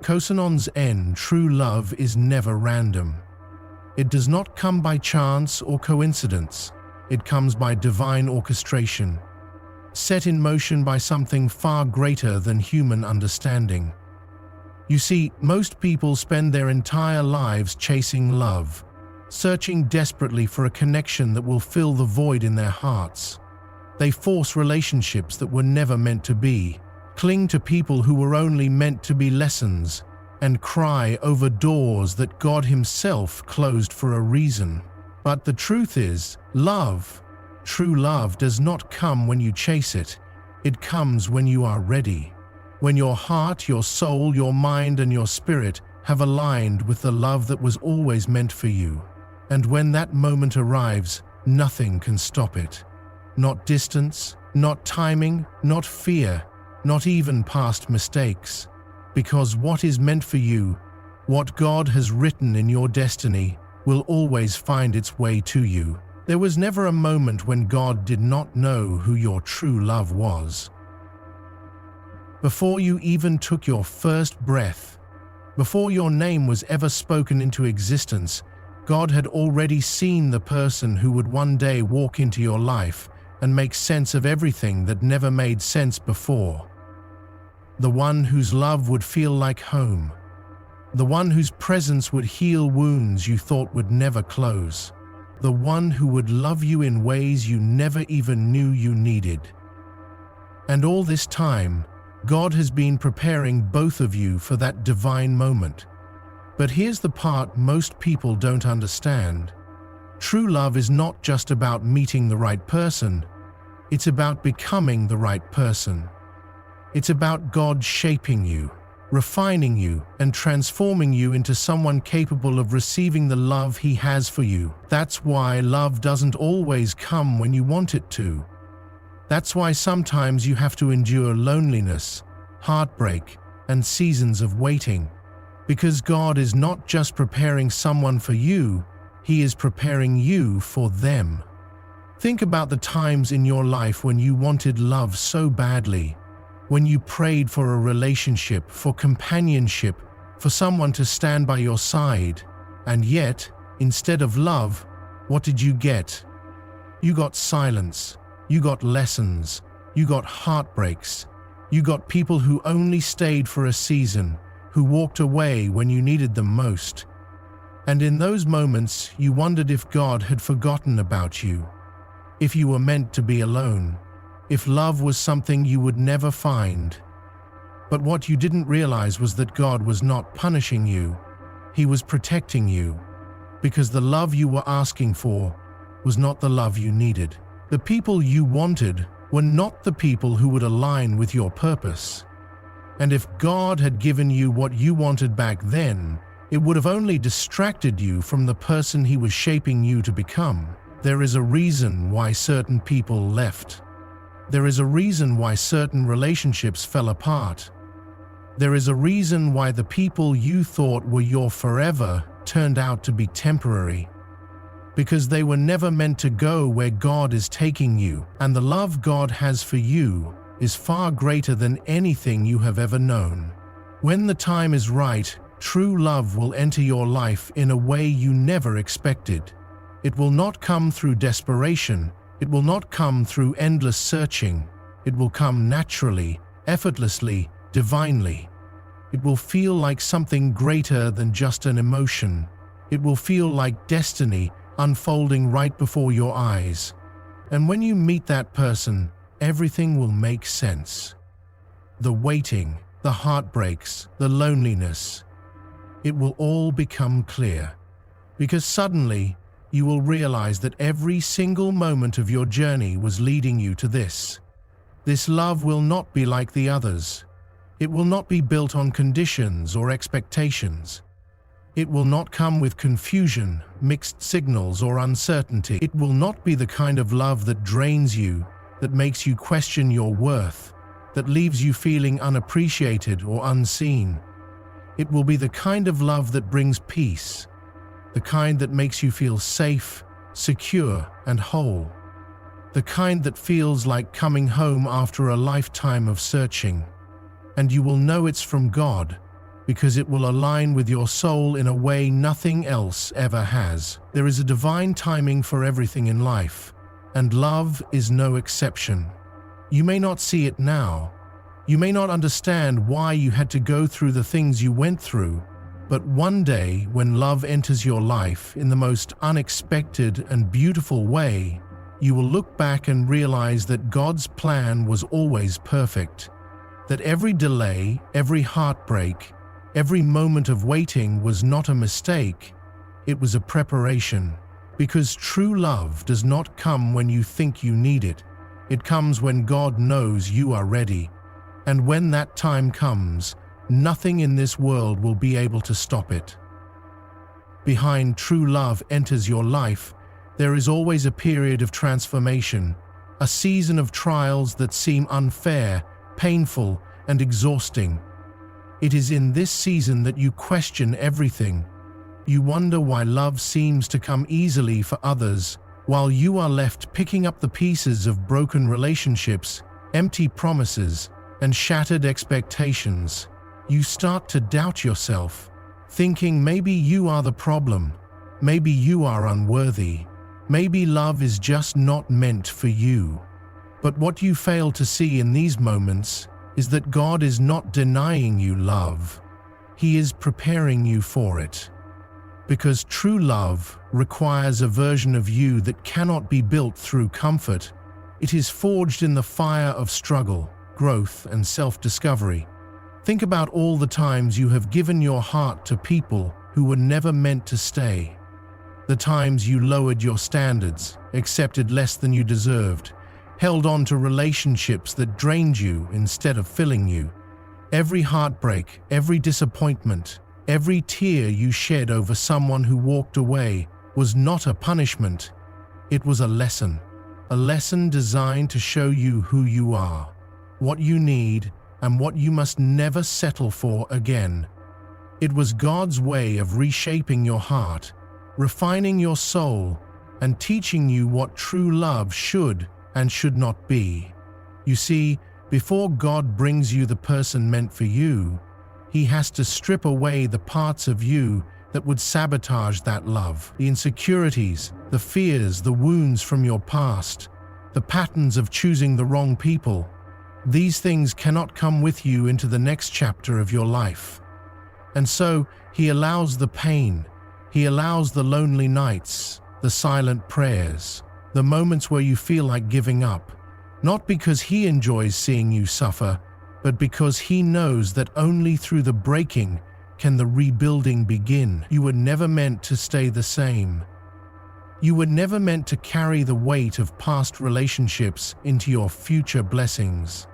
Kosinon's N, true love is never random. It does not come by chance or coincidence. It comes by divine orchestration, set in motion by something far greater than human understanding. You see, most people spend their entire lives chasing love, searching desperately for a connection that will fill the void in their hearts. They force relationships that were never meant to be, cling to people who were only meant to be lessons, and cry over doors that God Himself closed for a reason. But the truth is, love, true love, does not come when you chase it. It comes when you are ready. When your heart, your soul, your mind, and your spirit have aligned with the love that was always meant for you. And when that moment arrives, nothing can stop it. Not distance, not timing, not fear, not even past mistakes. Because what is meant for you, what God has written in your destiny, will always find its way to you. There was never a moment when God did not know who your true love was. Before you even took your first breath, before your name was ever spoken into existence, God had already seen the person who would one day walk into your life and make sense of everything that never made sense before. The one whose love would feel like home. The one whose presence would heal wounds you thought would never close. The one who would love you in ways you never even knew you needed. And all this time, God has been preparing both of you for that divine moment. But here's the part most people don't understand. True love is not just about meeting the right person. It's about becoming the right person. It's about God shaping you, refining you, and transforming you into someone capable of receiving the love He has for you. That's why love doesn't always come when you want it to. That's why sometimes you have to endure loneliness, heartbreak, and seasons of waiting. Because God is not just preparing someone for you, He is preparing you for them. Think about the times in your life when you wanted love so badly, when you prayed for a relationship, for companionship, for someone to stand by your side, and yet, instead of love, what did you get? You got silence, you got lessons, you got heartbreaks, you got people who only stayed for a season, who walked away when you needed them most. And in those moments, you wondered if God had forgotten about you, if you were meant to be alone, if love was something you would never find. But what you didn't realize was that God was not punishing you. He was protecting you, because the love you were asking for was not the love you needed. The people you wanted were not the people who would align with your purpose. And if God had given you what you wanted back then, it would have only distracted you from the person He was shaping you to become. There is a reason why certain people left. There is a reason why certain relationships fell apart. There is a reason why the people you thought were your forever turned out to be temporary. Because they were never meant to go where God is taking you, and the love God has for you is far greater than anything you have ever known. When the time is right, true love will enter your life in a way you never expected. It will not come through desperation. It will not come through endless searching. It will come naturally, effortlessly, divinely. It will feel like something greater than just an emotion. It will feel like destiny unfolding right before your eyes. And when you meet that person, everything will make sense. The waiting, the heartbreaks, the loneliness, it will all become clear. Because suddenly, you will realize that every single moment of your journey was leading you to this. This love will not be like the others. It will not be built on conditions or expectations. It will not come with confusion, mixed signals, or uncertainty. It will not be the kind of love that drains you, that makes you question your worth, that leaves you feeling unappreciated or unseen. It will be the kind of love that brings peace, the kind that makes you feel safe, secure, and whole. The kind that feels like coming home after a lifetime of searching. And you will know it's from God, because it will align with your soul in a way nothing else ever has. There is a divine timing for everything in life, and love is no exception. You may not see it now. You may not understand why you had to go through the things you went through, but one day when love enters your life in the most unexpected and beautiful way, you will look back and realize that God's plan was always perfect, that every delay, every heartbreak, every moment of waiting was not a mistake, it was a preparation. Because true love does not come when you think you need it. It comes when God knows you are ready. And when that time comes, nothing in this world will be able to stop it. Behind true love enters your life, there is always a period of transformation, a season of trials that seem unfair, painful, and exhausting. It is in this season that you question everything. You wonder why love seems to come easily for others, while you are left picking up the pieces of broken relationships, empty promises, and shattered expectations. You start to doubt yourself, thinking maybe you are the problem, maybe you are unworthy, maybe love is just not meant for you. But what you fail to see in these moments is that God is not denying you love. He is preparing you for it. Because true love requires a version of you that cannot be built through comfort. It is forged in the fire of struggle, growth, and self-discovery. Think about all the times you have given your heart to people who were never meant to stay. The times you lowered your standards, accepted less than you deserved, held on to relationships that drained you instead of filling you. Every heartbreak, every disappointment, every tear you shed over someone who walked away was not a punishment. It was a lesson designed to show you who you are, what you need, and what you must never settle for again. It was God's way of reshaping your heart, refining your soul, and teaching you what true love should and should not be. You see, before God brings you the person meant for you, He has to strip away the parts of you that would sabotage that love, the insecurities, the fears, the wounds from your past, the patterns of choosing the wrong people. These things cannot come with you into the next chapter of your life. And so, He allows the pain, He allows the lonely nights, the silent prayers, the moments where you feel like giving up, not because He enjoys seeing you suffer, but because He knows that only through the breaking can the rebuilding begin. You were never meant to stay the same. You were never meant to carry the weight of past relationships into your future blessings.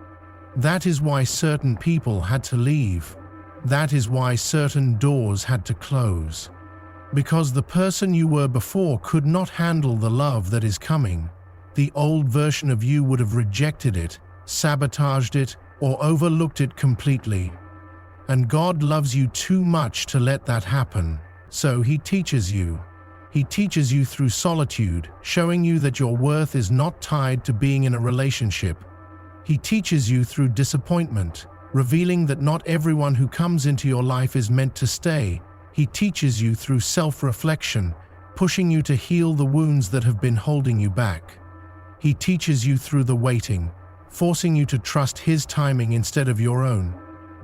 That is why certain people had to leave. That is why certain doors had to close. Because the person you were before could not handle the love that is coming. The old version of you would have rejected it, sabotaged it, or overlooked it completely. And God loves you too much to let that happen. So He teaches you. He teaches you through solitude, showing you that your worth is not tied to being in a relationship. He teaches you through disappointment, revealing that not everyone who comes into your life is meant to stay. He teaches you through self-reflection, pushing you to heal the wounds that have been holding you back. He teaches you through the waiting, forcing you to trust His timing instead of your own.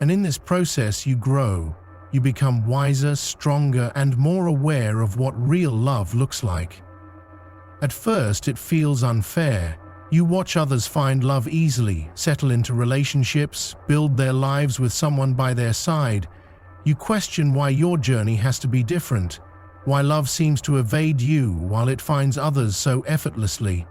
And in this process you grow. You become wiser, stronger, and more aware of what real love looks like. At first it feels unfair. You watch others find love easily, settle into relationships, build their lives with someone by their side. You question why your journey has to be different, why love seems to evade you while it finds others so effortlessly.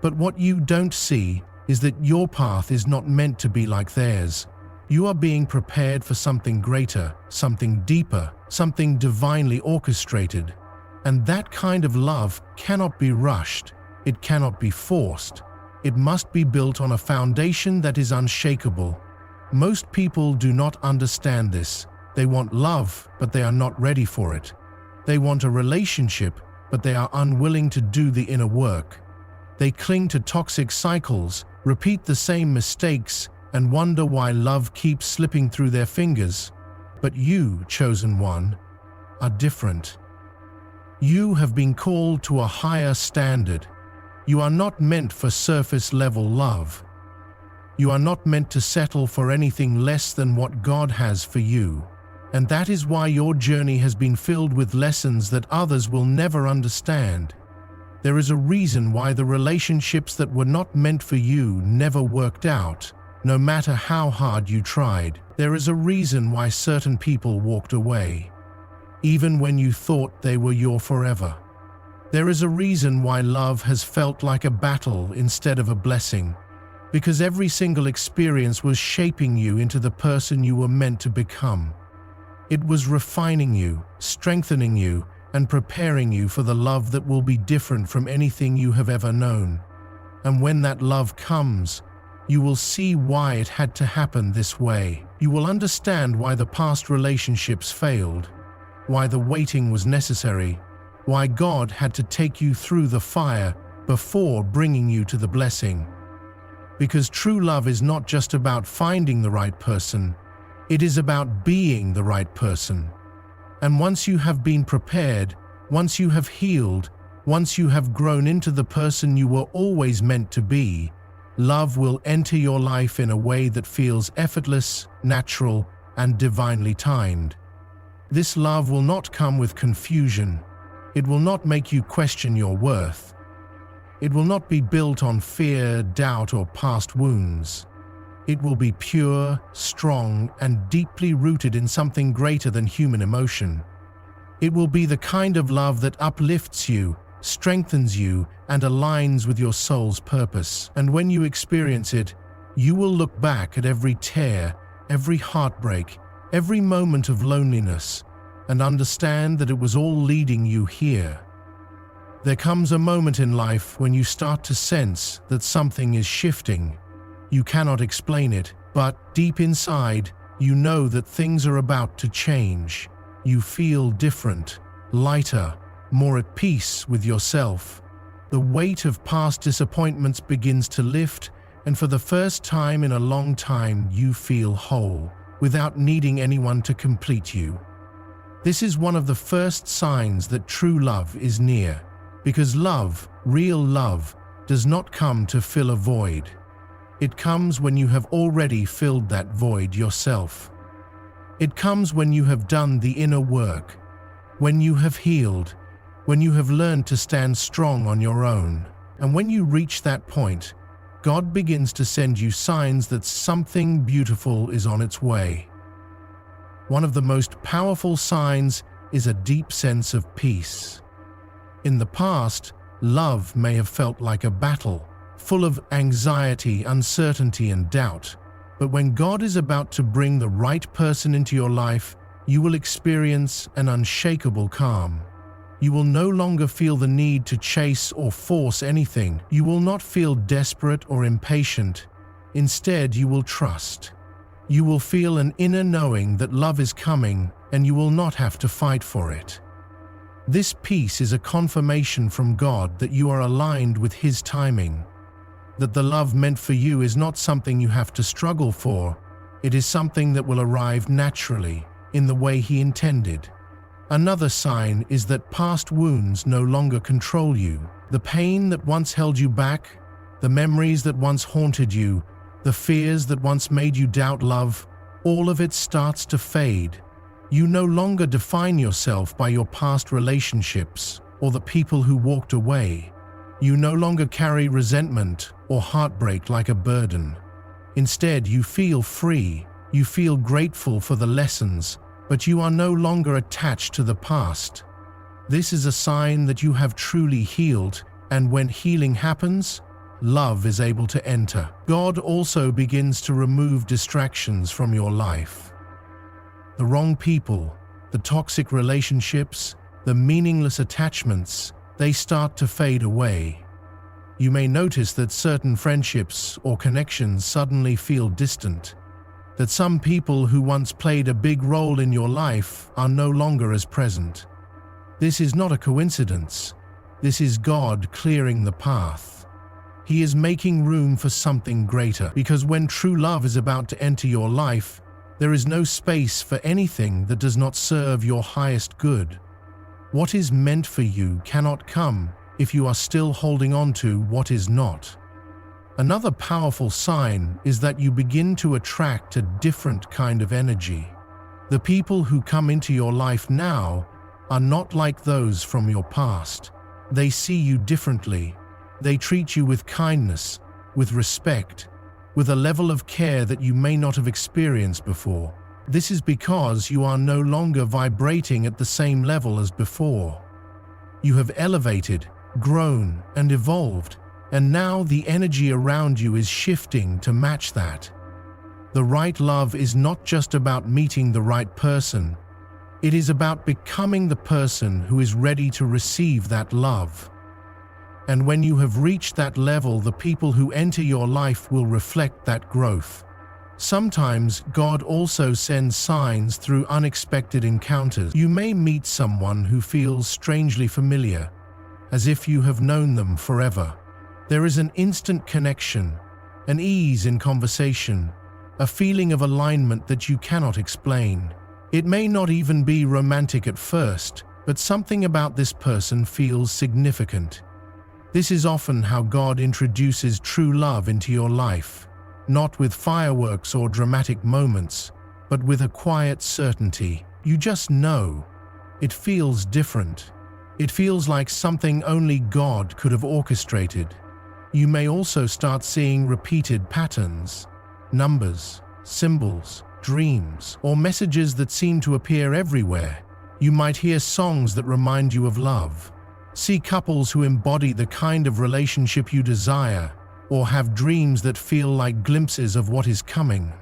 But what you don't see is that your path is not meant to be like theirs. You are being prepared for something greater, something deeper, something divinely orchestrated. And that kind of love cannot be rushed. It cannot be forced. It must be built on a foundation that is unshakable. Most people do not understand this. They want love, but they are not ready for it. They want a relationship, but they are unwilling to do the inner work. They cling to toxic cycles, repeat the same mistakes, and wonder why love keeps slipping through their fingers. But you, chosen one, are different. You have been called to a higher standard. You are not meant for surface-level love. You are not meant to settle for anything less than what God has for you. And that is why your journey has been filled with lessons that others will never understand. There is a reason why the relationships that were not meant for you never worked out, no matter how hard you tried. There is a reason why certain people walked away, even when you thought they were your forever. There is a reason why love has felt like a battle instead of a blessing, because every single experience was shaping you into the person you were meant to become. It was refining you, strengthening you, and preparing you for the love that will be different from anything you have ever known. And when that love comes, you will see why it had to happen this way. You will understand why the past relationships failed, why the waiting was necessary, why God had to take you through the fire before bringing you to the blessing. Because true love is not just about finding the right person, it is about being the right person. And once you have been prepared, once you have healed, once you have grown into the person you were always meant to be, love will enter your life in a way that feels effortless, natural, and divinely timed. This love will not come with confusion. It will not make you question your worth. It will not be built on fear, doubt, or past wounds. It will be pure, strong, and deeply rooted in something greater than human emotion. It will be the kind of love that uplifts you, strengthens you, and aligns with your soul's purpose. And when you experience it, you will look back at every tear, every heartbreak, every moment of loneliness, and understand that it was all leading you here. There comes a moment in life when you start to sense that something is shifting. You cannot explain it, but deep inside, you know that things are about to change. You feel different, lighter, more at peace with yourself. The weight of past disappointments begins to lift, and for the first time in a long time, you feel whole, without needing anyone to complete you. This is one of the first signs that true love is near. Because love, real love, does not come to fill a void. It comes when you have already filled that void yourself. It comes when you have done the inner work, when you have healed, when you have learned to stand strong on your own. And when you reach that point, God begins to send you signs that something beautiful is on its way. One of the most powerful signs is a deep sense of peace. In the past, love may have felt like a battle, full of anxiety, uncertainty, and doubt. But when God is about to bring the right person into your life, you will experience an unshakable calm. You will no longer feel the need to chase or force anything. You will not feel desperate or impatient. Instead, you will trust. You will feel an inner knowing that love is coming, and you will not have to fight for it. This peace is a confirmation from God that you are aligned with His timing, that the love meant for you is not something you have to struggle for. It is something that will arrive naturally, in the way He intended. Another sign is that past wounds no longer control you. The pain that once held you back, the memories that once haunted you, the fears that once made you doubt love, all of it starts to fade. You no longer define yourself by your past relationships or the people who walked away. You no longer carry resentment or heartbreak like a burden. Instead, you feel free. You feel grateful for the lessons, but you are no longer attached to the past. This is a sign that you have truly healed, and when healing happens, love is able to enter. God also begins to remove distractions from your life. The wrong people, the toxic relationships, the meaningless attachments, they start to fade away. You may notice that certain friendships or connections suddenly feel distant, that some people who once played a big role in your life are no longer as present. This is not a coincidence. This is God clearing the path. He is making room for something greater, because when true love is about to enter your life, There is no space for anything that does not serve your highest good. What is meant for you cannot come if you are still holding on to what is not. Another powerful sign is that you begin to attract a different kind of energy. The people who come into your life now are not like those from your past. They see you differently. They treat you with kindness, with respect, with a level of care that you may not have experienced before. This is because you are no longer vibrating at the same level as before. You have elevated, grown, and evolved, and now the energy around you is shifting to match that. The right love is not just about meeting the right person. It is about becoming the person who is ready to receive that love. And when you have reached that level, the people who enter your life will reflect that growth. Sometimes God also sends signs through unexpected encounters. You may meet someone who feels strangely familiar, as if you have known them forever. There is an instant connection, an ease in conversation, a feeling of alignment that you cannot explain. It may not even be romantic at first, but something about this person feels significant. This is often how God introduces true love into your life, not with fireworks or dramatic moments, but with a quiet certainty. You just know. It feels different. It feels like something only God could have orchestrated. You may also start seeing repeated patterns, numbers, symbols, dreams, or messages that seem to appear everywhere. You might hear songs that remind you of love, see couples who embody the kind of relationship you desire, or have dreams that feel like glimpses of what is coming.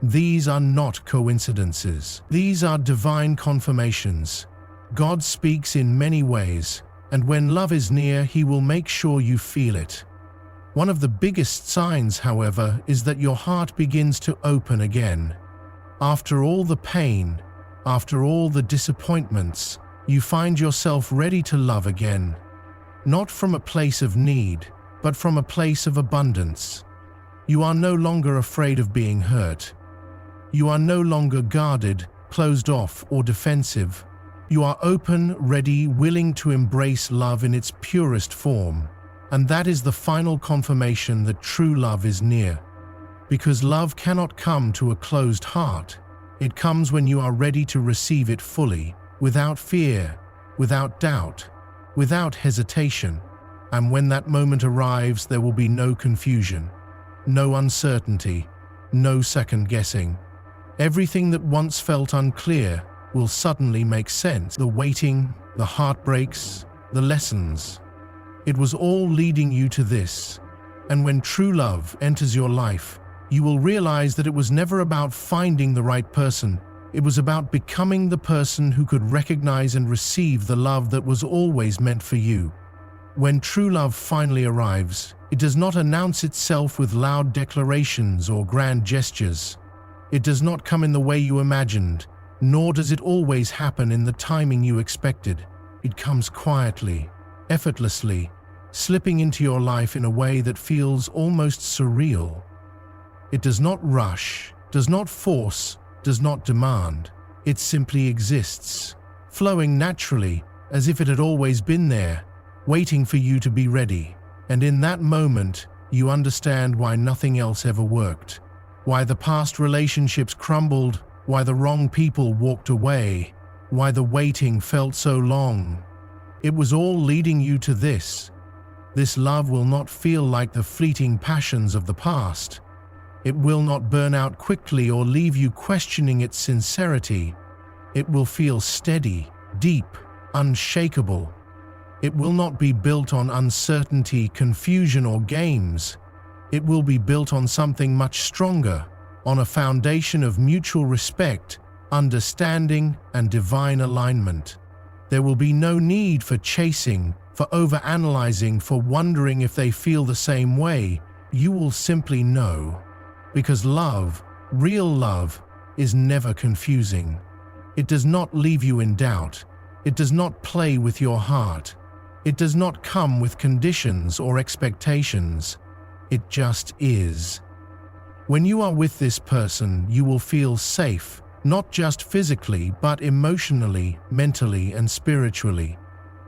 These are not coincidences. These are divine confirmations. God speaks in many ways, and when love is near, He will make sure you feel it. One of the biggest signs, however, is that your heart begins to open again. After all the pain, after all the disappointments, you find yourself ready to love again. Not from a place of need, but from a place of abundance. You are no longer afraid of being hurt. You are no longer guarded, closed off, or defensive. You are open, ready, willing to embrace love in its purest form. And that is the final confirmation that true love is near. Because love cannot come to a closed heart. It comes when you are ready to receive it fully, without fear, without doubt, without hesitation. And when that moment arrives, there will be no confusion, no uncertainty, no second guessing. Everything that once felt unclear will suddenly make sense. The waiting, the heartbreaks, the lessons. It was all leading you to this. And when true love enters your life, you will realize that it was never about finding the right person. It was about becoming the person who could recognize and receive the love that was always meant for you. When true love finally arrives, it does not announce itself with loud declarations or grand gestures. It does not come in the way you imagined, nor does it always happen in the timing you expected. It comes quietly, effortlessly, slipping into your life in a way that feels almost surreal. It does not rush, does not force, does not demand. It simply exists, flowing naturally, as if it had always been there, waiting for you to be ready. And in that moment, you understand why nothing else ever worked, why the past relationships crumbled, why the wrong people walked away, why the waiting felt so long. It was all leading you to this. This love will not feel like the fleeting passions of the past. It will not burn out quickly or leave you questioning its sincerity. It will feel steady, deep, unshakable. It will not be built on uncertainty, confusion, or games. It will be built on something much stronger, on a foundation of mutual respect, understanding, and divine alignment. There will be no need for chasing, for overanalyzing, for wondering if they feel the same way. You will simply know. Because love, real love, is never confusing. It does not leave you in doubt. It does not play with your heart. It does not come with conditions or expectations. It just is. When you are with this person, you will feel safe, not just physically, but emotionally, mentally, and spiritually.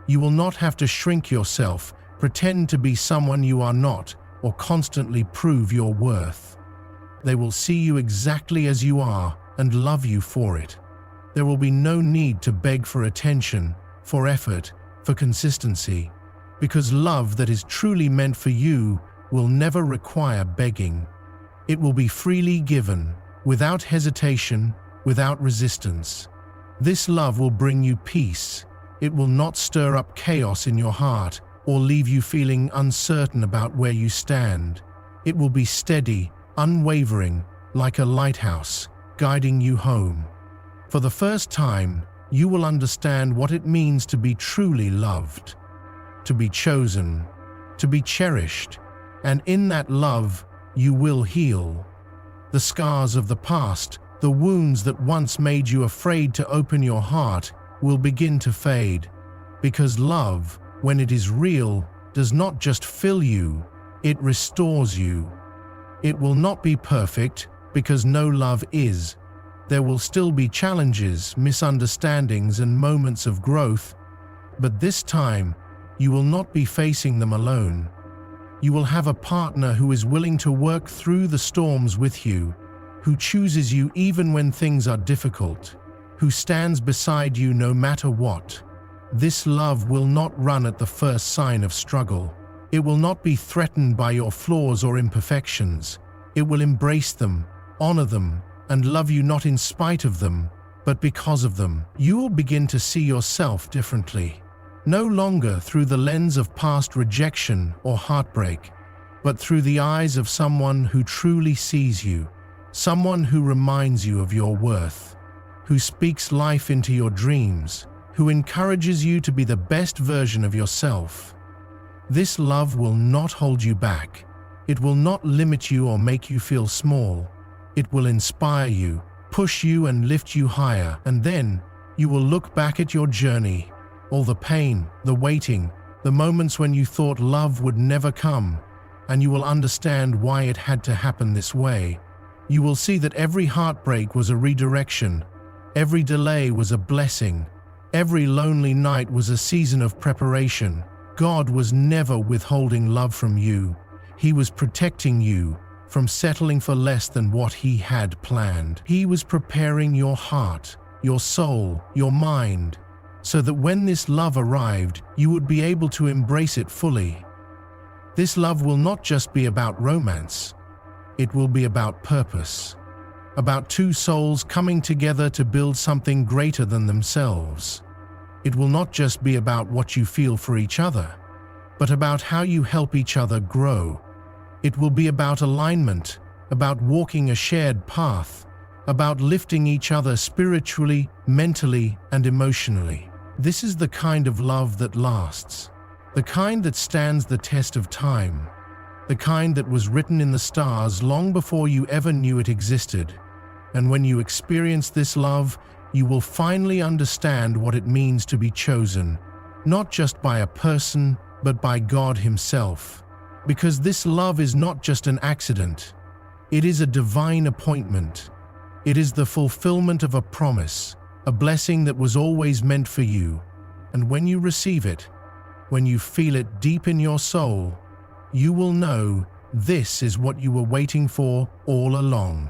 You will not have to shrink yourself, pretend to be someone you are not, or constantly prove your worth. They will see you exactly as you are and love you for it. There will be no need to beg for attention, for effort, for consistency, because love that is truly meant for you will never require begging. It will be freely given, without hesitation, without resistance. This love will bring you peace. It will not stir up chaos in your heart or leave you feeling uncertain about where you stand. It will be steady, unwavering, like a lighthouse, guiding you home. For the first time, you will understand what it means to be truly loved, to be chosen, to be cherished, and in that love, you will heal. The scars of the past, the wounds that once made you afraid to open your heart, will begin to fade, because love, when it is real, does not just fill you, it restores you. It will not be perfect, because no love is. There will still be challenges, misunderstandings, and moments of growth, but this time, you will not be facing them alone. You will have a partner who is willing to work through the storms with you, who chooses you even when things are difficult, who stands beside you no matter what. This love will not run at the first sign of struggle. It will not be threatened by your flaws or imperfections. It will embrace them, honor them, and love you not in spite of them, but because of them. You will begin to see yourself differently, no longer through the lens of past rejection or heartbreak, but through the eyes of someone who truly sees you, someone who reminds you of your worth, who speaks life into your dreams, who encourages you to be the best version of yourself. This love will not hold you back. It will not limit you or make you feel small. It will inspire you, push you, and lift you higher, and then you will look back at your journey, all the pain, the waiting, the moments when you thought love would never come, and you will understand why it had to happen this way. You will see that every heartbreak was a redirection, every delay was a blessing, every lonely night was a season of preparation. God was never withholding love from you. He was protecting you from settling for less than what He had planned. He was preparing your heart, your soul, your mind, so that when this love arrived, you would be able to embrace it fully. This love will not just be about romance. It will be about purpose, about two souls coming together to build something greater than themselves. It will not just be about what you feel for each other, but about how you help each other grow. It will be about alignment, about walking a shared path, about lifting each other spiritually, mentally, and emotionally. This is the kind of love that lasts, the kind that stands the test of time, the kind that was written in the stars long before you ever knew it existed. And when you experience this love, you will finally understand what it means to be chosen, not just by a person, but by God Himself. Because this love is not just an accident. It is a divine appointment. It is the fulfillment of a promise, a blessing that was always meant for you. And when you receive it, when you feel it deep in your soul, you will know this is what you were waiting for all along.